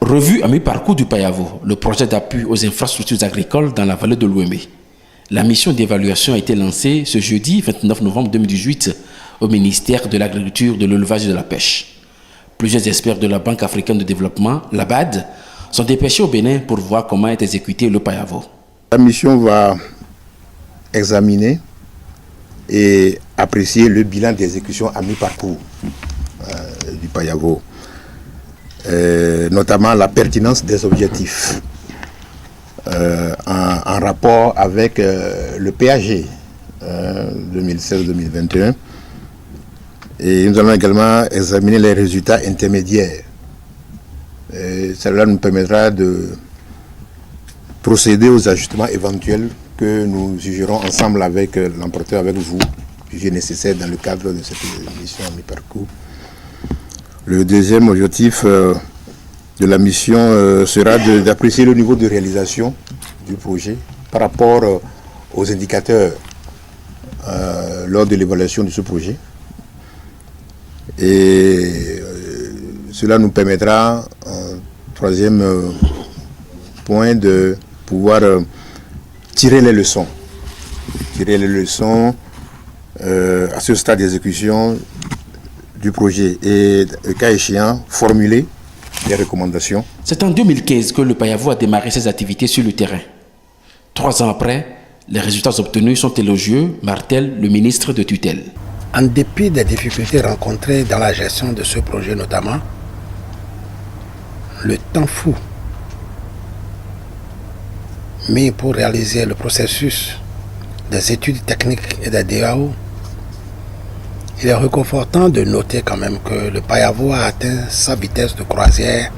Revue à mi-parcours du Payavo, le projet d'appui aux infrastructures agricoles dans la vallée de l'Ouémé. La mission d'évaluation a été lancée ce jeudi 29 novembre 2018 au ministère de l'Agriculture, de l'Élevage et de la Pêche. Plusieurs experts de la Banque africaine de développement, la BAD, sont dépêchés au Bénin pour voir comment est exécuté le Payavo. La mission va examiner et apprécier le bilan d'exécution à mi-parcours du Payavo, notamment la pertinence des objectifs en rapport avec le PAG 2016-2021. Et nous allons également examiner les résultats intermédiaires. Cela nous permettra de procéder aux ajustements éventuels que nous jugerons ensemble avec l'emporteur, avec vous, jugé nécessaire dans le cadre de cette mission à mi-parcours. Le deuxième objectif de la mission sera d'apprécier le niveau de réalisation du projet par rapport aux indicateurs lors de l'évaluation de ce projet. Et cela nous permettra, troisième point, de pouvoir tirer les leçons. Tirer les leçons à ce stade d'exécution du projet et, le cas échéant, formuler des recommandations. C'est en 2015 que le Payavo a démarré ses activités sur le terrain. 3 ans après, les résultats obtenus sont élogieux, martèle le ministre de tutelle. En dépit des difficultés rencontrées dans la gestion de ce projet notamment, le temps fou mis pour réaliser le processus des études techniques et des DAO, il est réconfortant de noter quand même que le Payavo a atteint sa vitesse de croisière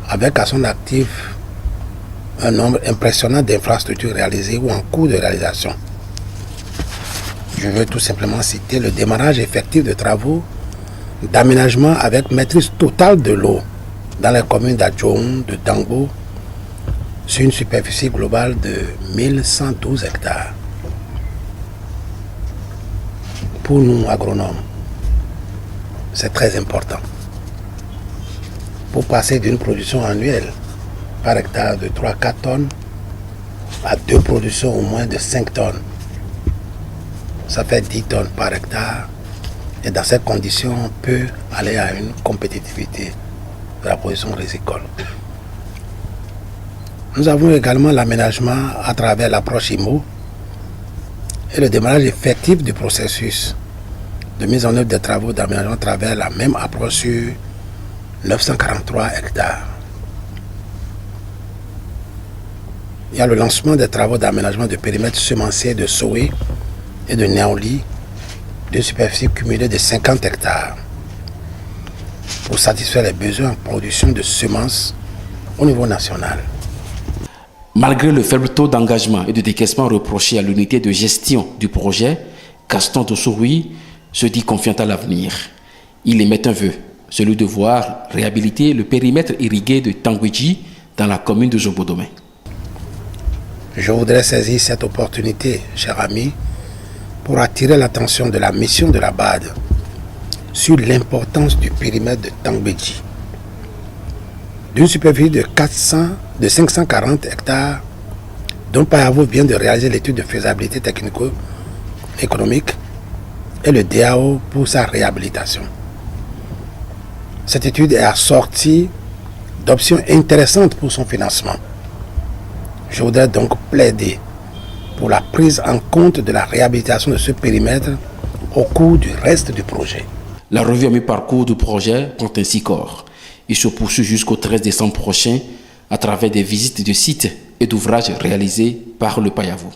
avec à son actif un nombre impressionnant d'infrastructures réalisées ou en cours de réalisation. Je veux tout simplement citer le démarrage effectif de travaux d'aménagement avec maîtrise totale de l'eau dans les communes d'Adjoum, de Dango, sur une superficie globale de 1112 hectares. Pour nous, agronomes, c'est très important. Pour passer d'une production annuelle par hectare de 3-4 tonnes à 2 productions au moins de 5 tonnes, ça fait 10 tonnes par hectare. Et dans ces conditions, on peut aller à une compétitivité de la production rizicole. Nous avons également l'aménagement à travers l'approche IMO et le démarrage effectif du processus de mise en œuvre des travaux d'aménagement à travers la même approche sur 943 hectares. Il y a le lancement des travaux d'aménagement de périmètre semencier de Soé et de Niaouli, de superficie cumulée de 50 hectares, pour satisfaire les besoins en production de semences au niveau national. Malgré le faible taux d'engagement et de décaissement reproché à l'unité de gestion du projet, Gaston Dossouroui se dit confiant à l'avenir. Il émet un vœu, celui de voir réhabiliter le périmètre irrigué de Tanguidji dans la commune de Jobodomé. Je voudrais saisir cette opportunité, chers amis, pour attirer l'attention de la mission de la BAD sur l'importance du périmètre de Tanguidji. D'une superficie de 540 hectares, dont Payavo vient de réaliser l'étude de faisabilité technico-économique et le DAO pour sa réhabilitation. Cette étude est assortie d'options intéressantes pour son financement. Je voudrais donc plaider pour la prise en compte de la réhabilitation de ce périmètre au cours du reste du projet. La revue à mi-parcours du projet prend ainsi corps. Il se poursuit jusqu'au 13 décembre prochain à travers des visites de sites et d'ouvrages réalisés par le Payavo.